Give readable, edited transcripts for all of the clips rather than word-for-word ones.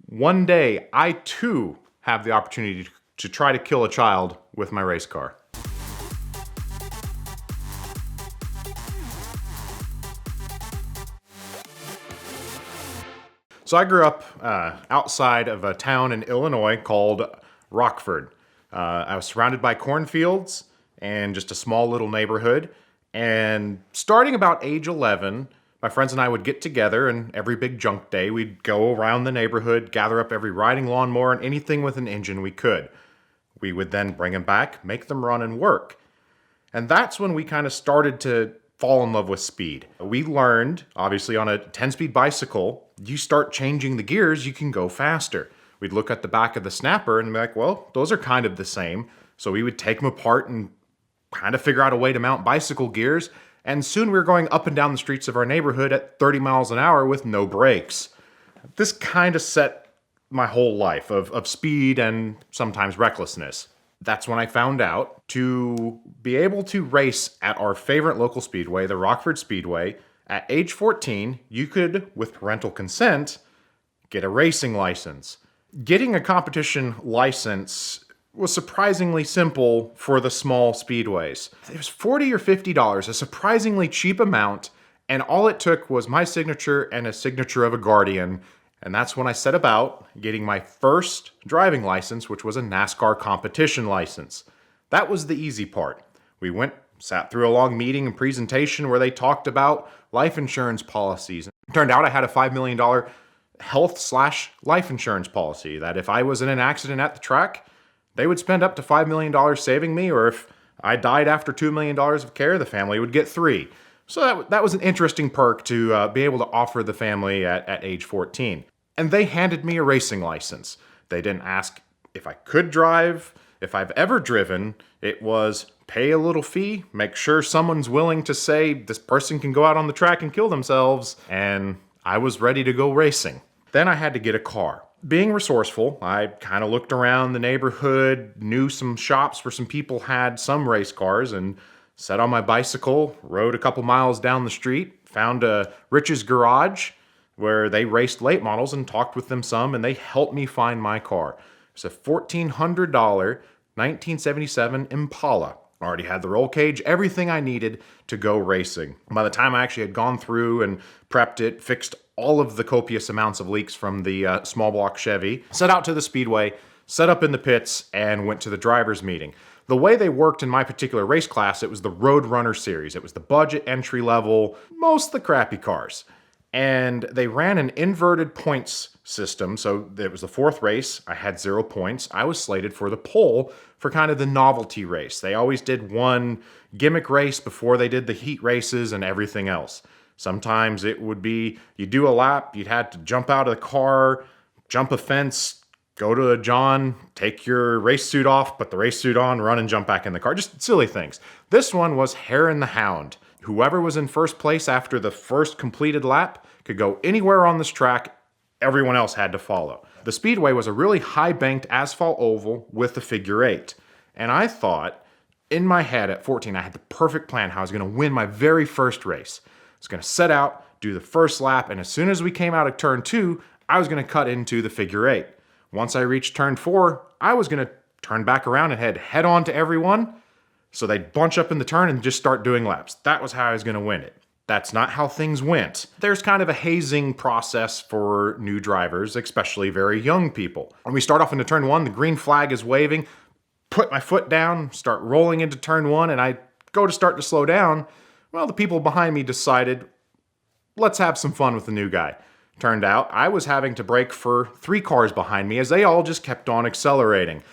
One day, I too have the opportunity to try to kill a child with my race car. So I grew up outside of a town in Illinois called Rockford. I was surrounded by cornfields and just a small little neighborhood. And starting about age 11, my friends and I would get together, and every big junk day, we'd go around the neighborhood, gather up every riding lawnmower and anything with an engine we could. We would then bring them back, make them run and work. And that's when we kind of started to fall in love with speed. We learned, obviously, on a 10-speed bicycle, you start changing the gears, you can go faster. We'd look at the back of the snapper and be like, well, those are kind of the same. So we would take them apart and kind of figure out a way to mount bicycle gears. And soon we were going up and down the streets of our neighborhood at 30 miles an hour with no brakes. This kind of set my whole life of speed and sometimes recklessness. That's when I found out to be able to race at our favorite local speedway, the Rockford Speedway, at age 14, you could, with parental consent, get a racing license. Getting a competition license was surprisingly simple for the small speedways. It was $40 or $50, a surprisingly cheap amount, and all it took was my signature and a signature of a guardian. And that's when I set about getting my first driving license, which was a NASCAR competition license. That was the easy part. We sat through a long meeting and presentation where they talked about life insurance policies. It turned out I had a $5 million health/life insurance policy that if I was in an accident at the track, they would spend up to $5 million saving me, or if I died after $2 million of care, the family would get $3 million. So that was an interesting perk to be able to offer the family at age 14. And they handed me a racing license. They didn't ask if I could drive, if I've ever driven. It was pay a little fee, make sure someone's willing to say this person can go out on the track and kill themselves, and I was ready to go racing. Then I had to get a car. Being resourceful, I kind of looked around the neighborhood, knew some shops where some people had some race cars, and sat on my bicycle, rode a couple miles down the street, found a Rich's Garage where they raced late models and talked with them some, and they helped me find my car. It's a $1,400 1977 Impala. I already had the roll cage, everything I needed to go racing. By the time I actually had gone through and prepped it, fixed all of the copious amounts of leaks from the small block Chevy, set out to the speedway, set up in the pits, and went to the driver's meeting. The way they worked in my particular race class, it was the Road Runner series. It was the budget, entry level, most of the crappy cars. And they ran an inverted points system. So it was the fourth race. I had 0 points. I was slated for the pole for kind of the novelty race. They always did one gimmick race before they did the heat races and everything else. Sometimes it would be, you do a lap, you'd had to jump out of the car, jump a fence, go to a John, take your race suit off, put the race suit on, run and jump back in the car. Just silly things. This one was Hare and the Hound. Whoever was in first place after the first completed lap could go anywhere on this track. Everyone else had to follow. The speedway was a really high-banked asphalt oval with a figure 8. And I thought, in my head at 14, I had the perfect plan how I was going to win my very first race. I was going to set out, do the first lap, and as soon as we came out of turn 2, I was going to cut into the figure 8. Once I reached turn 4, I was going to turn back around and head head-on to everyone, so they'd bunch up in the turn and just start doing laps. That was how I was going to win it. That's not how things went. There's kind of a hazing process for new drivers, especially very young people. When we start off into turn 1, the green flag is waving, put my foot down, start rolling into turn 1, and I go to start to slow down. Well, the people behind me decided, let's have some fun with the new guy. Turned out I was having to brake for 3 cars behind me as they all just kept on accelerating.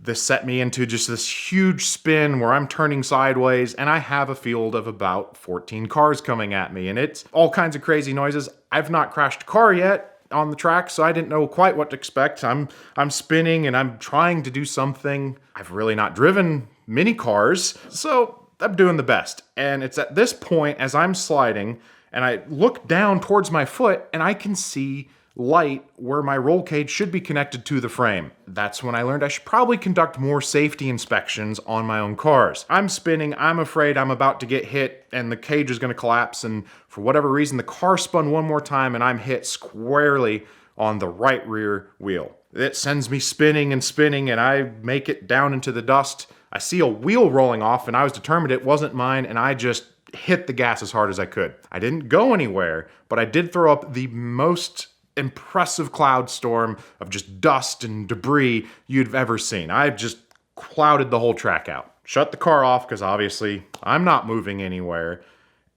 This set me into just this huge spin where I'm turning sideways and I have a field of about 14 cars coming at me, and it's all kinds of crazy noises. I've not crashed a car yet on the track, so I didn't know quite what to expect. I'm spinning and I'm trying to do something. I've really not driven many cars, so I'm doing the best. And it's at this point as I'm sliding and I look down towards my foot and I can see light where my roll cage should be connected to the frame. That's when I learned I should probably conduct more safety inspections on my own cars. I'm spinning, I'm afraid I'm about to get hit and the cage is going to collapse, and for whatever reason the car spun one more time and I'm hit squarely on the right rear wheel. It sends me spinning and spinning, and I make it down into the dust. I see a wheel rolling off, and I was determined it wasn't mine, and I just hit the gas as hard as I could. I didn't go anywhere, but I did throw up the most impressive cloud storm of just dust and debris you'd ever seen. I just clouded the whole track out. Shut the car off, because obviously I'm not moving anywhere.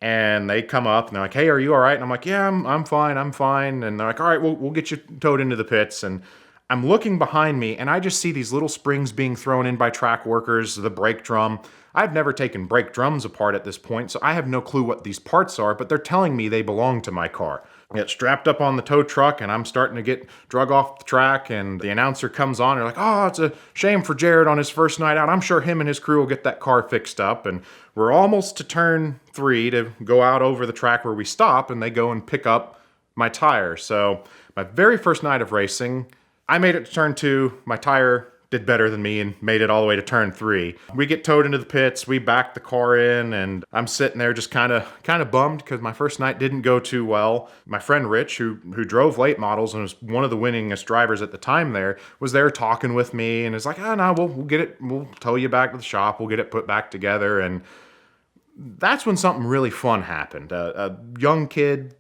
And they come up and they're like, "Hey, are you all right?" And I'm like, "Yeah, I'm fine, I'm fine." And they're like, "All right, we'll get you towed into the pits." And I'm looking behind me, and I just see these little springs being thrown in by track workers, the brake drum. I've never taken brake drums apart at this point, so I have no clue what these parts are, but they're telling me they belong to my car. I get strapped up on the tow truck, and I'm starting to get drug off the track, and the announcer comes on. They're like, "Oh, it's a shame for Jared on his first night out. I'm sure him and his crew will get that car fixed up." And we're almost to turn 3 to go out over the track where we stop, and they go and pick up my tire. So my very first night of racing, I made it to turn 2. My tire did better than me and made it all the way to turn 3. We get towed into the pits, we back the car in, and I'm sitting there just kind of bummed because my first night didn't go too well. My friend Rich, who drove late models and was one of the winningest drivers at the time there, was there talking with me and is like, "Oh, no, we'll get it, we'll tow you back to the shop, we'll get it put back together." And that's when something really fun happened. A young kid,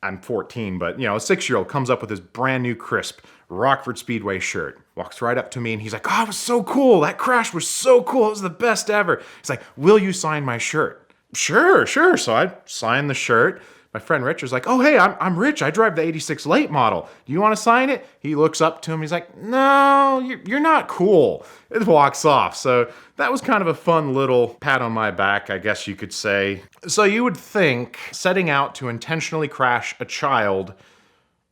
I'm 14, but a 6-year-old comes up with his brand new crisp Rockford Speedway shirt, walks right up to me, and he's like, "Oh, it was so cool. That crash was so cool. It was the best ever." He's like, "Will you sign my shirt?" Sure. So I signed the shirt. My friend Rich was like, "Oh, hey, I'm Rich. I drive the 86 late model. Do you want to sign it?" He looks up to him. He's like, "No, you're not cool." It walks off. So that was kind of a fun little pat on my back, I guess you could say. So you would think setting out to intentionally crash a child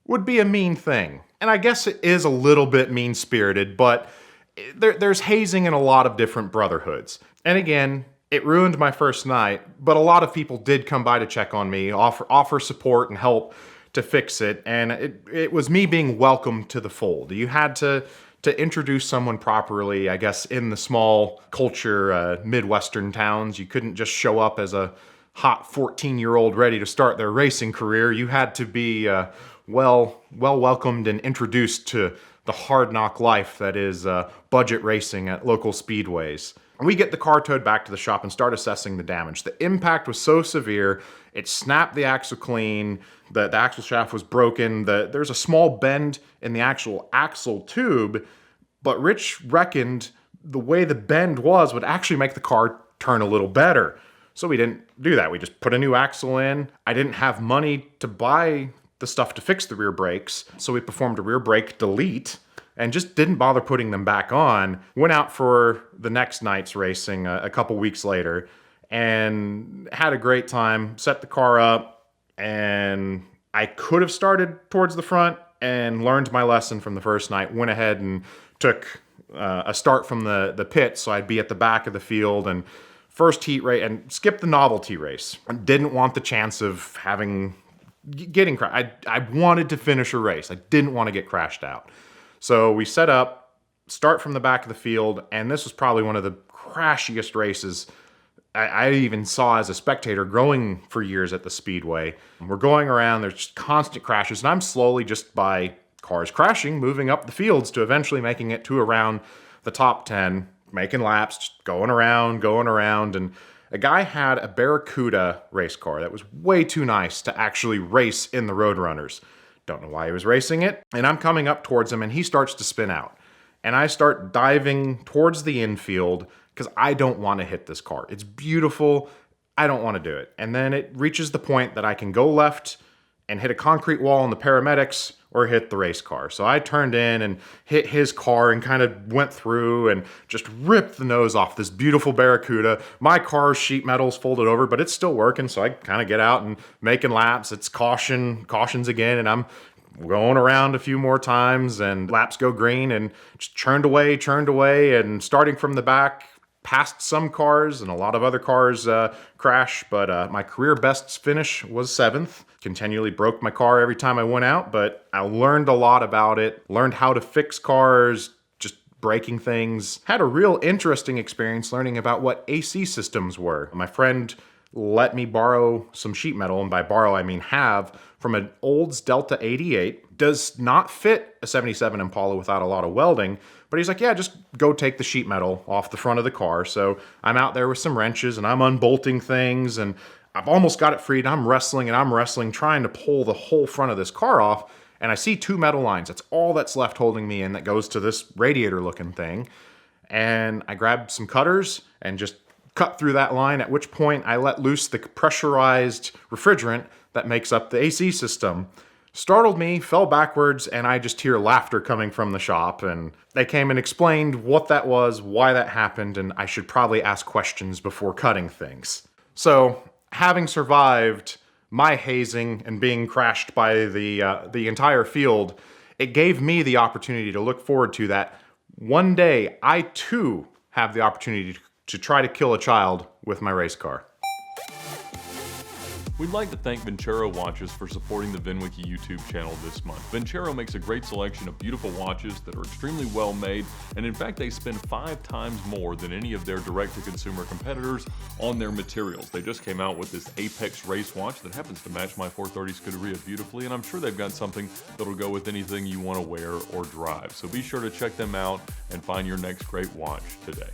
would be a mean thing. And I guess it is a little bit mean-spirited, but there's hazing in a lot of different brotherhoods. And again, it ruined my first night, but a lot of people did come by to check on me, offer support and help to fix it, and it was me being welcomed to the fold. You had to introduce someone properly, I guess, in the small culture, Midwestern towns. You couldn't just show up as a hot 14-year-old ready to start their racing career. You had to be well welcomed and introduced to the hard knock life that is budget racing at local speedways. We get the car towed back to the shop and start assessing the damage. The impact was so severe, it snapped the axle clean, the axle shaft was broken, there's a small bend in the actual axle tube, but Rich reckoned the way the bend would actually make the car turn a little better. So we didn't do that. We just put a new axle in. I didn't have money to buy the stuff to fix the rear brakes, so we performed a rear brake delete and just didn't bother putting them back on. Went out for the next night's racing a couple weeks later and had a great time, set the car up, and I could have started towards the front and learned my lesson from the first night. Went ahead and took a start from the pit, so I'd be at the back of the field and first heat race and skipped the novelty race. I didn't want the chance of getting crashed. I wanted to finish a race. I didn't want to get crashed out. So we set up, start from the back of the field, and this was probably one of the crashiest races I even saw as a spectator growing for years at the Speedway. We're going around, there's just constant crashes, and I'm slowly, just by cars crashing, moving up the fields to eventually making it to around the top 10, making laps, just going around, and a guy had a Barracuda race car that was way too nice to actually race in the Roadrunners. Don't know why he was racing it. And I'm coming up towards him and he starts to spin out. And I start diving towards the infield because I don't want to hit this car. It's beautiful. I don't want to do it. And then it reaches the point that I can go left and hit a concrete wall in the paramedics or hit the race car. So I turned in and hit his car and kind of went through and just ripped the nose off this beautiful Barracuda. My car's sheet metal's folded over, but it's still working. So I kind of get out and making laps. It's cautions again, and I'm going around a few more times, and laps go green, and just churned away, and starting from the back, passed some cars, and a lot of other cars crash, but my career best finish was 7th. Continually broke my car every time I went out, but I learned a lot about it, learned how to fix cars, just breaking things. Had a real interesting experience learning about what AC systems were. My friend let me borrow some sheet metal, and by borrow I mean have, from an Olds Delta 88. does not fit a 77 Impala without a lot of welding, but he's like, yeah, just go take the sheet metal off the front of the car. So I'm out there with some wrenches and I'm unbolting things and I've almost got it freed. I'm wrestling, trying to pull the whole front of this car off. And I see 2 metal lines. That's all that's left holding me in that goes to this radiator looking thing. And I grabbed some cutters and just cut through that line, at which point I let loose the pressurized refrigerant that makes up the AC system. Startled me, fell backwards, and I just hear laughter coming from the shop. And they came and explained what that was, why that happened, and I should probably ask questions before cutting things. So, having survived my hazing and being crashed by the entire field, it gave me the opportunity to look forward to that one day I too have the opportunity to try to kill a child with my race car. We'd like to thank Vincero Watches for supporting the VinWiki YouTube channel this month. Vincero makes a great selection of beautiful watches that are extremely well made, and in fact they spend 5 times more than any of their direct-to-consumer competitors on their materials. They just came out with this Apex race watch that happens to match my 430 Scuderia beautifully, and I'm sure they've got something that'll go with anything you want to wear or drive. So be sure to check them out and find your next great watch today.